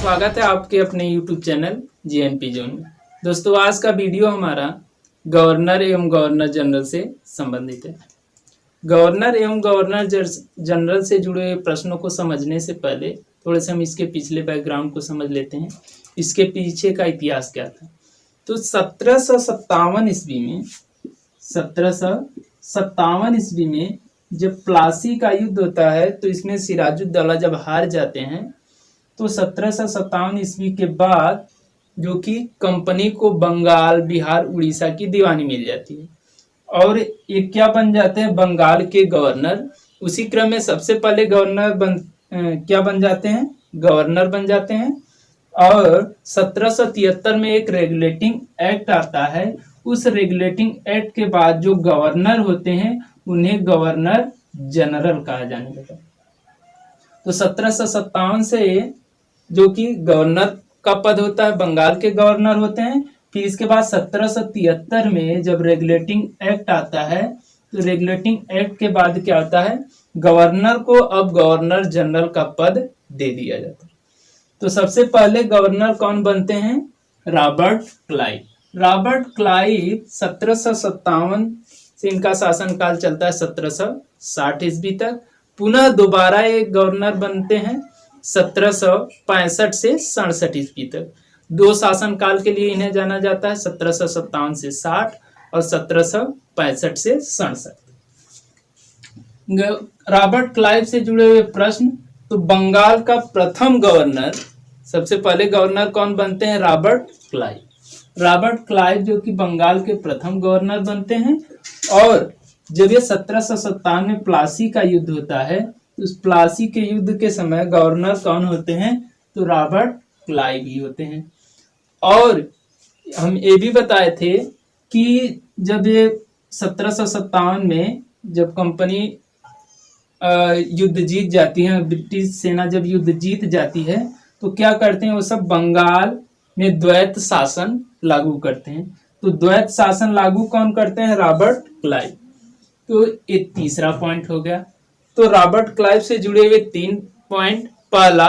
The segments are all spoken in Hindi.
स्वागत है आपके अपने YouTube चैनल GNP जोन में। दोस्तों, आज का वीडियो हमारा गवर्नर एवं गवर्नर जनरल से संबंधित है। गवर्नर एवं गवर्नर जनरल से जुड़े हुए प्रश्नों को समझने से पहले थोड़े से हम इसके पिछले बैकग्राउंड को समझ लेते हैं, इसके पीछे का इतिहास क्या था। तो 1757 ईस्वी में जब प्लासी का युद्ध होता है तो इसमें सिराजुद्दौला जब हार जाते हैं तो 1757 ईस्वी के बाद जो कि कंपनी को बंगाल, बिहार, उड़ीसा की दीवानी मिल जाती है और ये क्या बन जाते हैं, बंगाल के गवर्नर। उसी क्रम में सबसे पहले गवर्नर बन जाते हैं, गवर्नर बन जाते हैं। और 1773 में एक रेगुलेटिंग एक्ट आता है। उस रेगुलेटिंग एक्ट के बाद जो गवर्नर होते हैं उन्हें गवर्नर जनरल कहा जाने लगा। तो 1757 से जो कि गवर्नर का पद होता है, बंगाल के गवर्नर होते हैं। फिर इसके बाद 1773 में जब रेगुलेटिंग एक्ट आता है तो रेगुलेटिंग एक्ट के बाद क्या होता है, गवर्नर को अब गवर्नर जनरल का पद दे दिया जाता है। तो सबसे पहले गवर्नर कौन बनते हैं, रॉबर्ट क्लाइव। रॉबर्ट क्लाइव 1757 से इनका शासनकाल चलता है 1760 ईस्वी तक। पुनः दोबारा एक गवर्नर बनते हैं 1765 से 67 ईस्वी तक। दो शासनकाल के लिए इन्हें जाना जाता है, 1757 से 60 और 1765 से 67। रॉबर्ट क्लाइव से जुड़े हुए प्रश्न, तो बंगाल का प्रथम गवर्नर, सबसे पहले गवर्नर कौन बनते हैं, रॉबर्ट क्लाइव। रॉबर्ट क्लाइव जो कि बंगाल के प्रथम गवर्नर बनते हैं। और जब ये 1757 में प्लासी का युद्ध होता है तो उस प्लासी के युद्ध के समय गवर्नर कौन होते हैं, तो रॉबर्ट क्लाइव ही होते हैं। और हम ये भी बताए थे कि जब ये 1757 में जब कंपनी युद्ध जीत जाती है, ब्रिटिश सेना जब युद्ध जीत जाती है तो क्या करते हैं, वो सब बंगाल में द्वैत शासन लागू करते हैं। तो द्वैत शासन लागू कौन करते हैं, रॉबर्ट क्लाइव। तो ये तीसरा पॉइंट हो गया। तो रॉबर्ट क्लाइव से जुड़े हुए 3 पॉइंट, पहला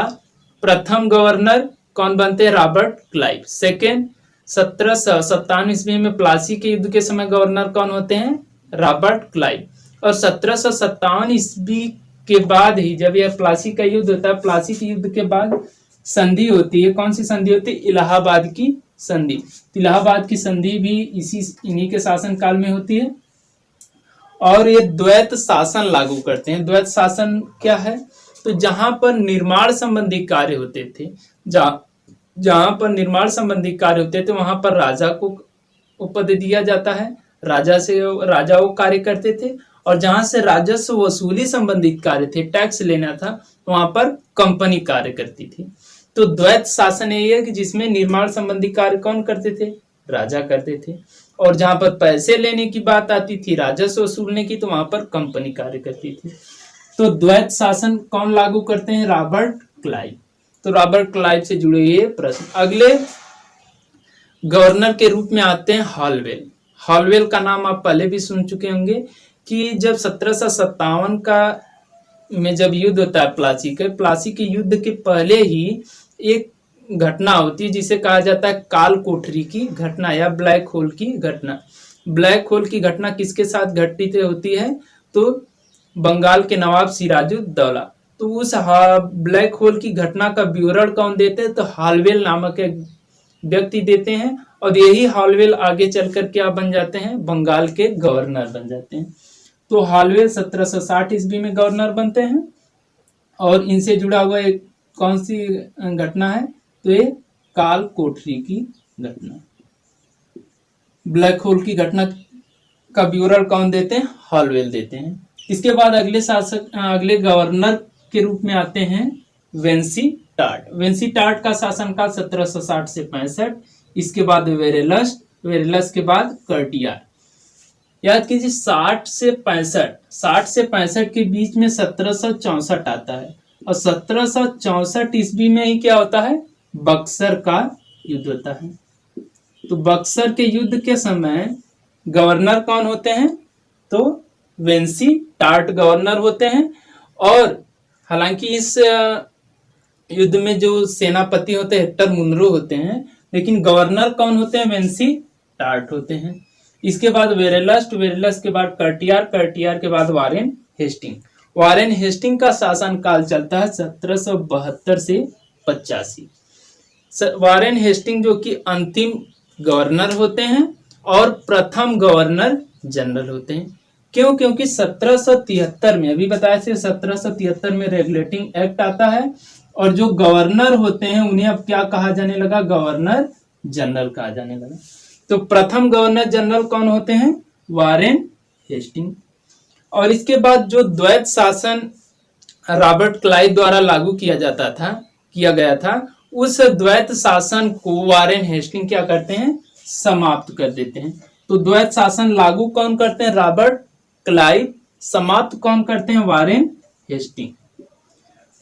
प्रथम गवर्नर कौन बनते हैं, रॉबर्ट क्लाइव। सेकेंड, 1757 ईस्वी में प्लासी के युद्ध के समय गवर्नर कौन होते हैं, रॉबर्ट क्लाइव। और 1757 ईस्वी के बाद ही जब यह प्लासी का युद्ध होता है, प्लासी के युद्ध के बाद संधि होती है। कौन सी संधि होती है, इलाहाबाद की संधि। इलाहाबाद की संधि भी इन्हीं के शासन काल में होती है। और ये द्वैत शासन लागू करते हैं। द्वैत शासन क्या है, तो जहां पर निर्माण संबंधी कार्य होते थे, जहां पर निर्माण संबंधी कार्य होते थे वहां पर राजा को पद दिया जाता है, राजा वो कार्य करते थे। और जहां से राजस्व वसूली संबंधित कार्य थे, टैक्स लेना था, वहां पर कंपनी कार्य करती थी। तो द्वैत शासन ये है कि जिसमें निर्माण संबंधी कार्य कौन करते थे, राजा करते थे। और जहां पर पैसे लेने की बात आती थी, राजस्व वसूलने की, तो वहां पर कंपनी कार्य करती थी। तो द्वैत शासन कौन लागू करते हैं, रॉबर्ट क्लाइव। तो रॉबर्ट क्लाइव से जुड़े ये प्रश्न। अगले गवर्नर के रूप में आते हैं हॉलवेल। हॉलवेल का नाम आप पहले भी सुन चुके होंगे कि जब 1757 का में जब युद्ध होता है प्लासी के युद्ध के पहले ही एक घटना होती है जिसे कहा जाता है काल कोठरी की घटना या ब्लैक होल की घटना। ब्लैक होल की घटना किसके साथ घटित होती है, तो बंगाल के नवाब सिराजुद्दौला। तो उस ब्लैक होल की घटना का विवरण कौन देते हैं, तो हॉलवेल नामक एक व्यक्ति देते हैं। और यही हॉलवेल आगे चलकर क्या बन जाते हैं, बंगाल के गवर्नर बन जाते हैं। तो हॉलवेल 1760 ईस्वी में गवर्नर बनते हैं। और इनसे जुड़ा हुआ एक कौन सी घटना है, तो ये काल कोठरी की घटना। ब्लैक होल की घटना का विवरण कौन देते हैं, हॉलवेल देते हैं। इसके बाद अगले गवर्नर के रूप में आते हैं वेंसी टार्ट। वेंसी टार्ट का शासनकाल 1760 से 65। इसके बाद वेरेलस के बाद कर्टियार। याद कीजिए 60 से 65 के बीच में 1764 आता है। और 1764 ईस्वी में ही क्या होता है, बक्सर का युद्ध होता है। तो बक्सर के युद्ध के समय गवर्नर कौन होते हैं, तो वेंसी टार्ट गवर्नर होते हैं। और हालांकि इस युद्ध में जो सेनापति होते हैं हेक्टर मुनरो होते हैं, लेकिन गवर्नर कौन होते हैं? वेंसी टार्ट होते हैं। इसके बाद वेरेलस के बाद कर्टियार के बाद वारेन हेस्टिंग का शासन काल चलता है 1772 से 85। वारेन हेस्टिंग जो कि अंतिम गवर्नर होते हैं और प्रथम गवर्नर जनरल होते हैं। क्यों? क्योंकि 1773 में, अभी बताया से 1773 में रेगुलेटिंग एक्ट आता है और जो गवर्नर होते हैं उन्हें अब क्या कहा जाने लगा? गवर्नर जनरल कहा जाने लगा। तो प्रथम गवर्नर जनरल कौन होते हैं? Warren Hasting. और इसके बाद जो द्वैत शासन रॉबर्ट क्लाइव द्वारा लागू किया गया था, उस द्वैत शासन को वारेन हेस्टिंग क्या करते हैं? समाप्त कर देते हैं। तो द्वैत शासन लागू कौन करते हैं? Robert Clive. समाप्त कौन करते हैं? Warren Hasting.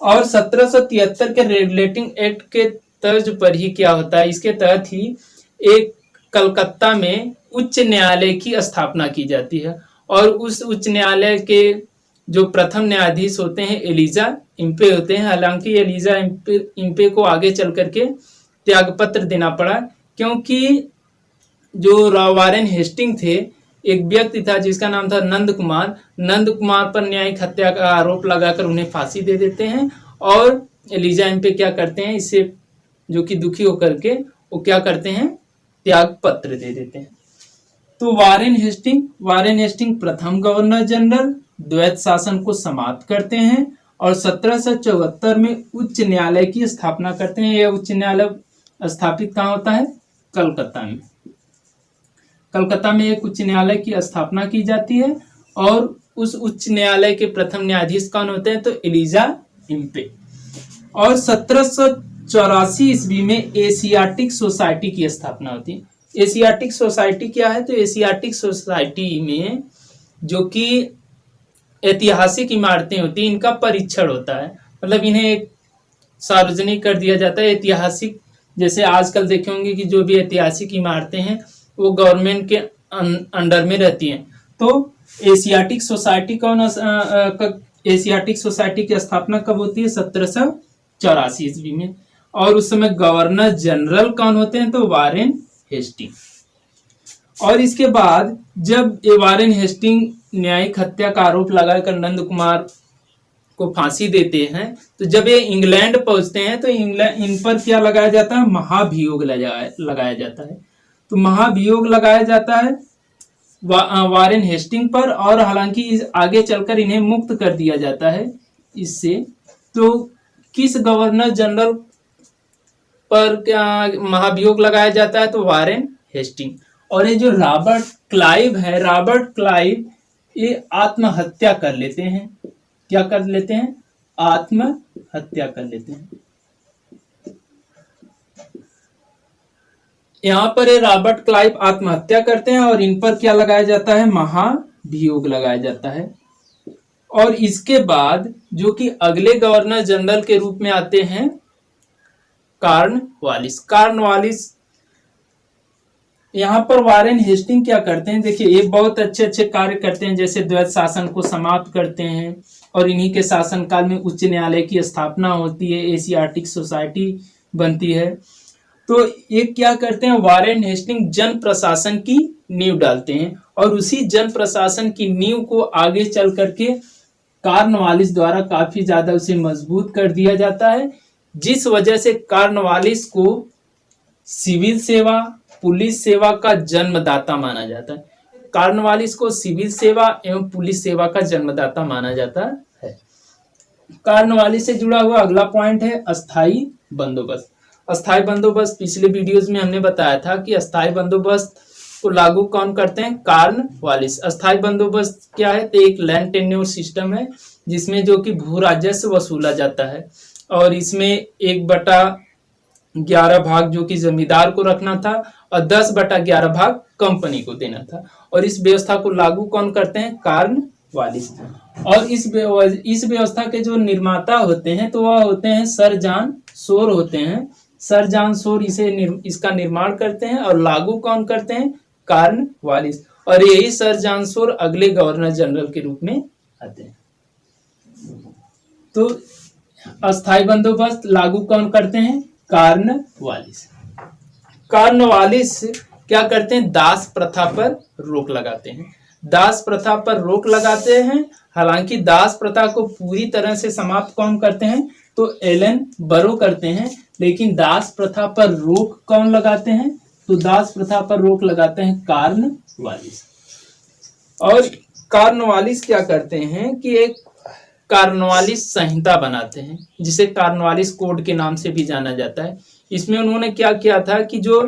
और 1773 के रेगुलेटिंग एक्ट के तर्ज पर ही क्या होता है? इसके तहत ही एक कलकत्ता में उच्च न्यायालय की स्थापना की जाती है और उस उच्च न्यायालय के जो प्रथम न्यायाधीश होते हैं एलिजा इम्पे होते हैं। हालांकि एलिजा इम्पे को आगे चल करके त्यागपत्र देना पड़ा, क्योंकि जो वारेन हेस्टिंग थे, एक व्यक्ति था जिसका नाम था नंद कुमार पर न्यायिक हत्या का आरोप लगाकर उन्हें फांसी दे देते हैं और एलिजा इम्पे क्या करते हैं? इससे जो कि दुखी होकर के वो क्या करते हैं? त्याग पत्र दे देते हैं। तो वारेन हेस्टिंग प्रथम गवर्नर जनरल द्वैत शासन को समाप्त करते हैं और 1774 में उच्च न्यायालय की स्थापना करते हैं। यह उच्च न्यायालय स्थापित कहाँ होता है? कलकत्ता में। कलकत्ता में एक उच्च न्यायालय की स्थापना की जाती है और उस उच्च न्यायालय के प्रथम न्यायाधीश कौन होते हैं? तो एलिजा इम्पे। और 1784 ईस्वी में एशियाटिक सोसाइटी की स्थापना होती है। एशियाटिक सोसाइटी क्या है? तो एशियाटिक सोसाइटी में जो कि ऐतिहासिक इमारतें होती हैं, इनका परीक्षण होता है। मतलब इन्हें एक सार्वजनिक कर दिया जाता है। ऐतिहासिक, जैसे आजकल देखे होंगे कि जो भी ऐतिहासिक इमारतें हैं वो गवर्नमेंट के अंडर में रहती हैं। तो एशियाटिक सोसाइटी की स्थापना कब होती है? 1784 ईस्वी में। और उस समय गवर्नर जनरल कौन होते हैं? तो वारेन हेस्टिंग। और इसके बाद जब ये वारेन हेस्टिंग न्यायिक हत्या का आरोप लगाकर नंद कुमार को फांसी देते हैं, तो जब ये इंग्लैंड पहुंचते हैं तो इन पर क्या लगाया जाता है? महाभियोग लगाया जाता है। तो महाभियोग लगाया जाता है वारेन हेस्टिंग पर, और हालांकि आगे चलकर इन्हें मुक्त कर दिया जाता है इससे। तो किस गवर्नर जनरल पर क्या महाभियोग लगाया जाता है? तो वारेन हेस्टिंग। और ये जो रॉबर्ट क्लाइव ये आत्महत्या कर लेते हैं। क्या कर लेते हैं? आत्महत्या कर लेते हैं। यहाँ पर ये रॉबर्ट क्लाइव आत्महत्या करते हैं और इन पर क्या लगाया जाता है? महाभियोग लगाया जाता है। और इसके बाद जो कि अगले गवर्नर जनरल के रूप में आते हैं कॉर्नवालिस। यहाँ पर वारेन हेस्टिंग क्या करते हैं? देखिए, ये बहुत अच्छे कार्य करते हैं, जैसे द्वैत शासन को समाप्त करते हैं और इन्हीं के शासनकाल में उच्च न्यायालय की स्थापना होती है, एशियाटिक सोसाइटी बनती है। तो ये क्या करते हैं? वारेन हेस्टिंग जन प्रशासन की नींव डालते हैं और उसी जन प्रशासन की नींव को आगे चल करके कॉर्नवालिस द्वारा काफी ज्यादा उसे मजबूत कर दिया जाता है, जिस वजह से कॉर्नवालिस को सिविल सेवा, पुलिस सेवा का जन्मदाता माना जाता है। कॉर्नवालिस को सिविल सेवा एवं पुलिस सेवा का जन्मदाता माना जाता है। कॉर्नवालिस से जुड़ा हुआ अगला पॉइंट है अस्थाई बंदोबस्त। अस्थाई बंदोबस्त पिछले वीडियोस में हमने बताया था कि अस्थाई बंदोबस्त को लागू कौन करते हैं? कॉर्नवालिस। अस्थाई बंदोबस्त क्या है? तो एक लैंड टेन्योर सिस्टम है जिसमें जो कि भू राजस्व वसूला जाता है और इसमें 1/11 भाग जो कि जमींदार को रखना था और 10/11 भाग कंपनी को देना था। और इस व्यवस्था को लागू कौन करते हैं? कॉर्नवालिस। और इस व्यवस्था के जो निर्माता होते हैं तो वह होते हैं सर जॉन शोर होते हैं। सर जॉन शोर इसका निर्माण करते हैं और लागू कौन करते हैं? कॉर्नवालिस। और यही सर जॉन शोर अगले गवर्नर जनरल के रूप में आते हैं। तो अस्थाई बंदोबस्त लागू कौन करते हैं? कॉर्नवालिस। कॉर्नवालिस क्या करते हैं? दास प्रथा पर रोक लगाते हैं। दास प्रथा पर रोक लगाते हैं। हालांकि दास प्रथा को पूरी तरह से समाप्त कौन करते हैं? तो एलन बरो करते हैं। लेकिन दास प्रथा पर रोक कौन लगाते हैं? तो दास प्रथा पर रोक लगाते हैं कॉर्नवालिस। और कॉर्नवालिस क्या करते हैं कि एक कॉर्नवालिस संहिता बनाते हैं, जिसे कॉर्नवालिस कोड के नाम से भी जाना जाता है। इसमें उन्होंने क्या किया था कि जो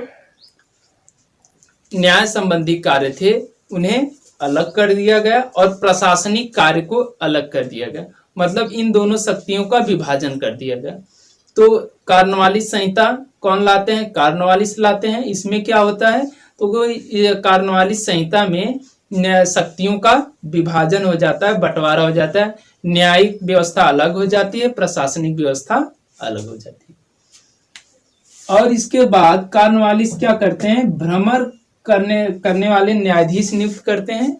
न्याय संबंधी कार्य थे उन्हें अलग कर दिया गया और प्रशासनिक कार्य को अलग कर दिया गया। मतलब इन दोनों शक्तियों का विभाजन कर दिया गया। तो कॉर्नवालिस संहिता कौन लाते हैं? कॉर्नवालिस लाते हैं। इसमें क्या होता है? तो कॉर्नवालिस संहिता में शक्तियों का विभाजन हो जाता है, बंटवारा हो जाता है। न्यायिक व्यवस्था अलग हो जाती है, प्रशासनिक व्यवस्था अलग हो जाती है। और इसके बाद कॉर्नवालिस क्या करते हैं? भ्रमण करने वाले न्यायाधीश नियुक्त करते हैं।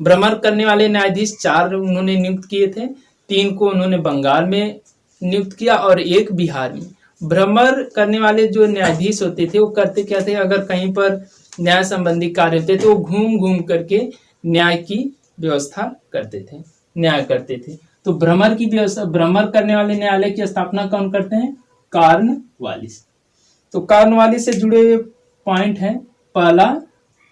भ्रमण करने वाले न्यायाधीश 4 उन्होंने नियुक्त किए थे। 3 को उन्होंने बंगाल में नियुक्त किया और 1 बिहार में। भ्रमण करने वाले जो न्यायाधीश होते थे वो करते क्या थे? अगर कहीं पर न्याय संबंधी कार्य होते तो वो घूम घूम करके न्याय की व्यवस्था करते थे, न्याय करते थे। तो भ्रमण करने वाले न्यायालय की स्थापना कौन करते हैं? कॉर्नवालिस। तो कॉर्नवालिस से जुड़े हुए पॉइंट है। पहला,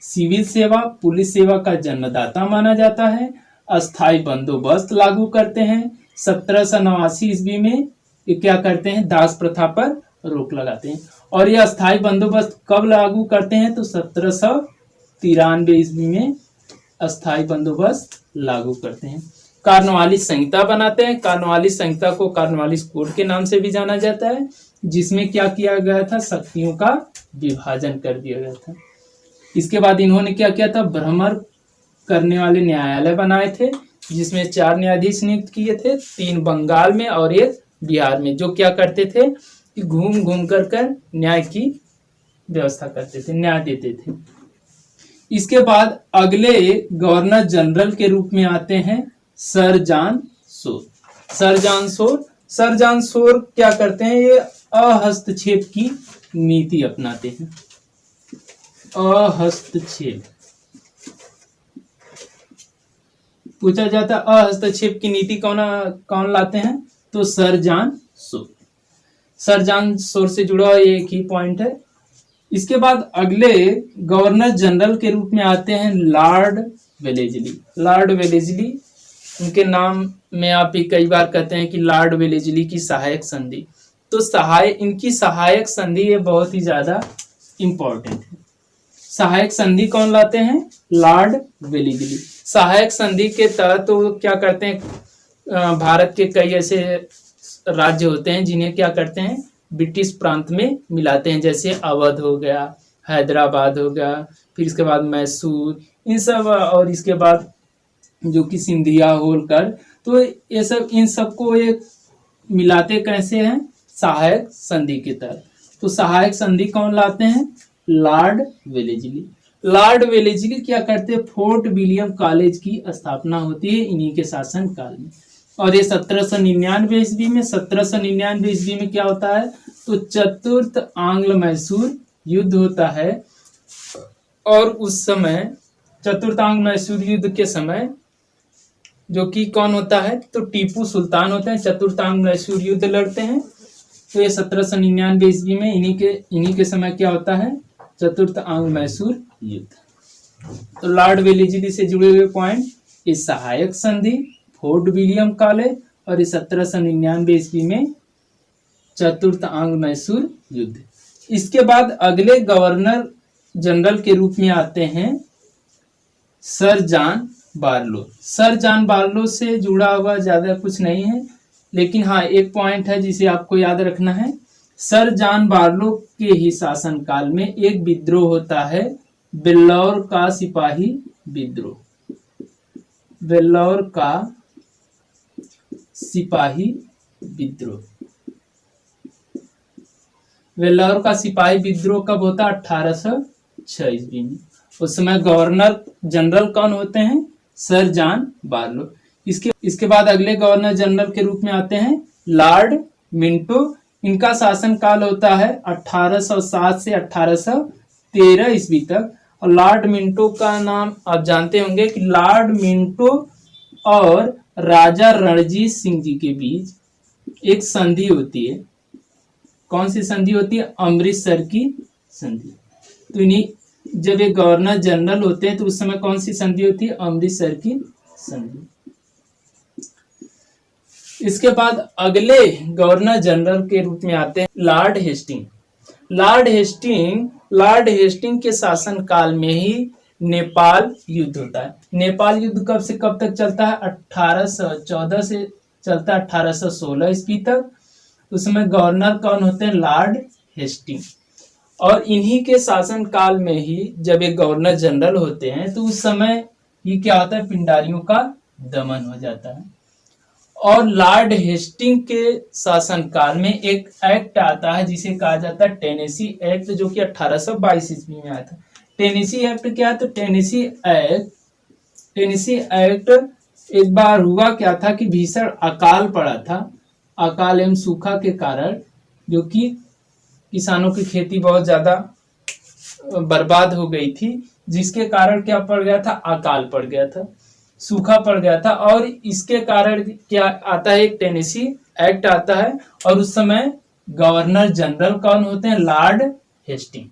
सिविल सेवा पुलिस सेवा का जन्मदाता माना जाता है। अस्थाई बंदोबस्त लागू करते हैं। 1789 ईस्वी में ये क्या करते हैं? दास प्रथा पर रोक लगाते हैं। और ये अस्थाई बंदोबस्त कब लागू करते हैं? तो 1793 ईस्वी में अस्थाई बंदोबस्त लागू करते हैं। कॉर्नवालिस संहिता बनाते हैं। कॉर्नवालिस संहिता को कॉर्नवालिस कोड के नाम से भी जाना जाता है, जिसमें क्या किया गया था? शक्तियों का विभाजन कर दिया गया था। इसके बाद इन्होंने क्या किया था? भ्रमण करने वाले न्यायालय बनाए थे, जिसमें 4 न्यायाधीश नियुक्त किए थे, 3 बंगाल में और 1 बिहार में, जो क्या करते थे कि घूम घूम कर न्याय की व्यवस्था करते थे, न्याय देते थे। इसके बाद अगले गवर्नर जनरल के रूप में आते हैं सर जॉन सोर। सर जॉन सोर क्या करते हैं? ये अहस्तक्षेप की नीति अपनाते हैं। अहस्तक्षेप पूछा जाता है, अहस्तक्षेप की नीति कौन लाते हैं? तो सर जॉन सोर। सर जॉन सोर से जुड़ा एक ही पॉइंट है। इसके बाद अगले गवर्नर जनरल के रूप में आते हैं लॉर्ड वेलेस्ली। लॉर्ड वेलेस्ली, उनके नाम में आप भी कई बार कहते हैं कि लॉर्ड वेलेस्ली की सहायक संधि। तो इनकी सहायक संधि ये बहुत ही ज्यादा इंपॉर्टेंट है। सहायक संधि कौन लाते हैं? Lord Wellesley. सहायक संधि के तहत तो क्या करते हैं? भारत के कई ऐसे राज्य होते हैं जिन्हें क्या करते हैं? ब्रिटिश प्रांत में मिलाते हैं, जैसे अवध हो गया, हैदराबाद हो गया, फिर इसके बाद मैसूर, इन सब, और इसके बाद जो कि सिंधिया होलकर, तो ये सब, इन सबको ये मिलाते कैसे हैं? सहायक संधि के तहत। तो सहायक संधि कौन लाते हैं? Lord Wellesley. लॉर्ड वेलेस्ली क्या करते हैं? फोर्ट विलियम कॉलेज की स्थापना होती है इन्हीं के शासन काल में। और ये 1799 ईस्वी में 1799 ईस्वी में क्या होता है? तो चतुर्थ आंग्ल मैसूर युद्ध होता है। और उस समय चतुर्थ आंग्ल मैसूर युद्ध के समय जो कि कौन होता है? तो टीपू सुल्तान होते हैं, चतुर्थ आंग्ल मैसूर युद्ध लड़ते हैं। तो ये 1799 ईस्वी में इन्हीं के समय क्या होता है? चतुर्थ आंग्ल मैसूर युद्ध। तो लॉर्ड वेलेस्ली से जुड़े हुए पॉइंट, ये सहायक संधि, फोर्ट विलियम कॉलेज, और ये 1799 ईस्वी में चतुर्थ आंग्ल मैसूर युद्ध। इसके बाद अगले गवर्नर जनरल के रूप में आते हैं sir John Barlow. Sir John Barlow से जुड़ा हुआ ज्यादा कुछ नहीं है, लेकिन हाँ एक पॉइंट है जिसे आपको याद रखना है। सर जॉन बार्लो के ही शासनकाल में एक विद्रोह होता है, वेल्लोर का सिपाही विद्रोह। वेल्लोर का सिपाही विद्रोह। वेल्लोर का सिपाही विद्रोह कब होता है? 1806 ईस्वी में। उस समय गवर्नर जनरल कौन होते हैं? Sir John Barlow. इसके बाद अगले गवर्नर जनरल के रूप में आते हैं लॉर्ड मिंटो, इनका शासनकाल होता है 1807 से 1813 ईस्वी तक। और लॉर्ड मिंटो का नाम आप जानते होंगे कि लॉर्ड मिंटो और राजा रणजीत सिंह जी के बीच एक संधि होती है। कौन सी संधि होती है? अमृतसर की संधि। तो इन्हीं जब ये गवर्नर जनरल होते हैं तो उस समय कौन सी संधि होती है? अमृतसर की संधि। इसके बाद अगले गवर्नर जनरल के रूप में आते हैं लॉर्ड हेस्टिंग। लॉर्ड हेस्टिंग के शासन काल में ही नेपाल युद्ध होता है। नेपाल युद्ध कब से कब तक चलता है? 1814 से चलता है 1816 ईस्वी तक। उस समय गवर्नर कौन होते हैं? Lord Hasting. और इन्हीं के शासन काल में ही जब एक गवर्नर जनरल होते हैं तो उस समय ये क्या होता है? पिंडारियों का दमन हो जाता है। और लॉर्ड हेस्टिंग के शासन काल में एक एक्ट आता है जिसे कहा जाता है टेनेसी एक्ट, जो कि 1822 ईस्वी में आया था। टेनेसी एक्ट क्या है? तो टेनेसी एक्ट एक बार हुआ क्या था कि भीषण अकाल पड़ा था, अकाल एवं सूखा के कारण, जो कि किसानों की खेती बहुत ज्यादा बर्बाद हो गई थी, जिसके कारण क्या पड़ गया था? अकाल पड़ गया था, सूखा पड़ गया था। और इसके कारण क्या आता है? एक टेनेसी एक्ट आता है। और उस समय गवर्नर जनरल कौन होते हैं? Lord Hasting.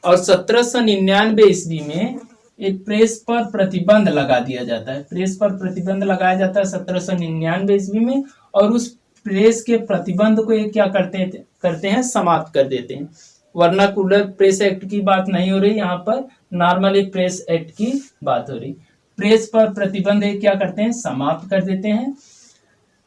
और 1799 ईस्वी में एक प्रेस पर प्रतिबंध लगा दिया जाता है। प्रेस पर प्रतिबंध लगाया जाता है 1799 ईस्वी में। और उस प्रेस के प्रतिबंध को ये क्या करते हैं? समाप्त कर देते हैं। वर्नाकुलर प्रेस एक्ट की बात नहीं हो रही यहाँ पर, नॉर्मल एक प्रेस एक्ट की बात हो रही। प्रेस पर प्रतिबंध क्या करते हैं? समाप्त कर देते हैं।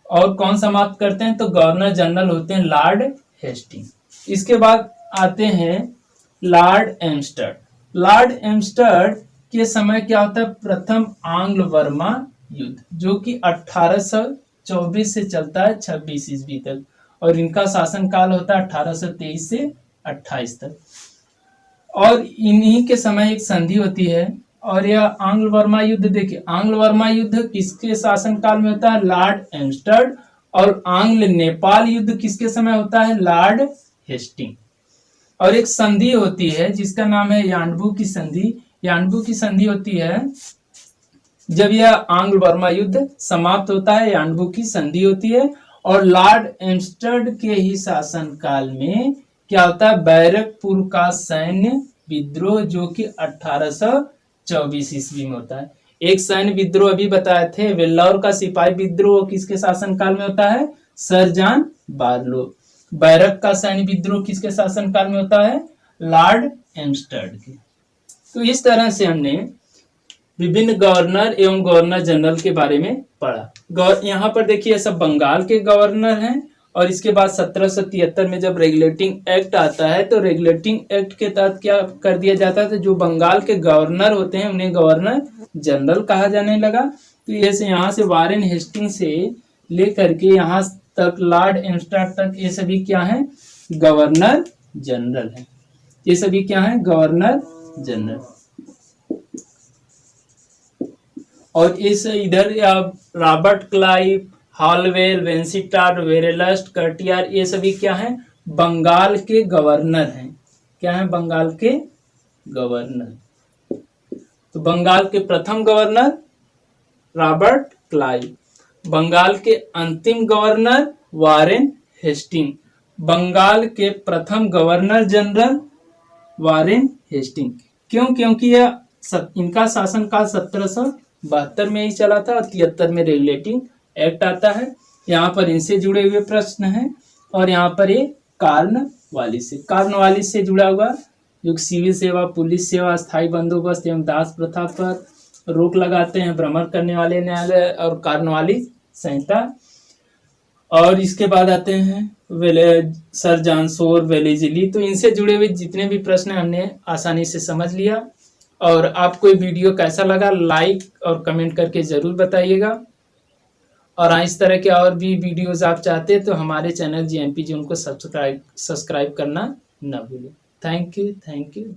और कौन समाप्त करते हैं? तो गवर्नर जनरल होते हैं लॉर्ड हेस्टिंग। इसके बाद आते हैं लॉर्ड एम्स्टर्ड। लॉर्ड एम्स्टर्ड के समय क्या होता है? प्रथम आंग्ल बर्मा युद्ध, जो कि 1824 से चलता है 26 ईस्वी तक। और इनका शासन काल होता है 1823 से 28 तक। और इन्हीं के समय एक संधि होती है। और यह आंग्ल बर्मा युद्ध, देखिए आंग्ल बर्मा युद्ध किसके शासन काल में होता है? लॉर्ड एम्स्टर्ड। और आंग्ल नेपाल युद्ध किसके समय होता है? Lord Hasting. और एक संधि होती है जिसका नाम है यान्डबू की संधि। यान्डबू की संधि होती है जब यह आंग्ल बर्मा युद्ध समाप्त होता है, यान्डबू की संधि होती है। और लॉर्ड एम्स्टर्ड के ही शासन काल में क्या होता है? बैरकपुर का सैन्य विद्रोह, जो कि 1824 ईस्वी में होता है। एक सैन्य विद्रोह अभी बताए थे, वेल्लौर का सिपाही विद्रोह किसके शासन काल में होता है? Sir John Barlow. बैरक का सैन्य विद्रोह किसके शासन काल में होता है? लॉर्ड एम्स्टर्ड के। तो इस तरह से हमने विभिन्न गवर्नर एवं गवर्नर जनरल के बारे में पढ़ा। यहाँ पर देखिए सब बंगाल के गवर्नर हैं। और इसके बाद 1773 में जब रेगुलेटिंग एक्ट आता है तो रेगुलेटिंग एक्ट के तहत क्या कर दिया जाता है? तो जो बंगाल के गवर्नर होते हैं उन्हें गवर्नर जनरल कहा जाने लगा। तो ये से यहाँ से वारेन हेस्टिंग से लेकर के यहाँ तक लॉर्ड एम्स्टर्ड तक ये सभी क्या है? गवर्नर जनरल है। ये सभी क्या है? Governor general. और इस इधर रॉबर्ट क्लाइव, हॉलवेल, वेंसिटाड, वेरेलस्ट, कर्टियर, ये सभी क्या हैं? बंगाल के गवर्नर हैं। क्या है? बंगाल के गवर्नर। तो बंगाल के प्रथम गवर्नर रॉबर्ट क्लाइव, बंगाल के अंतिम गवर्नर वारेन हेस्टिंग, बंगाल के प्रथम गवर्नर जनरल वारेन हेस्टिंग। क्यों? क्योंकि यह इनका शासनकाल 1772 में ही चला था। और 73 में रेगुलेटिंग एक्ट आता है। यहाँ पर इनसे जुड़े हुए प्रश्न हैं। और यहाँ पर ये कार्नवालिस से जुड़ा हुआ, जो सिविल सेवा, पुलिस सेवा, स्थायी बंदोबस्त एवं दास प्रथा पर रोक लगाते हैं, भ्रमण करने वाले न्यायालय और कार्नवालिस संहिता। और इसके बाद आते हैं सर जॉनसोर, वेलेजली। तो इनसे जुड़े हुए जितने भी प्रश्न हैं हमने आसानी से समझ लिया। और आपको ये वीडियो कैसा लगा लाइक और कमेंट करके ज़रूर बताइएगा। और इस तरह के और भी वीडियोस आप चाहते हैं तो हमारे चैनल GMP Zone को सब्सक्राइब करना न भूलें। Thank you.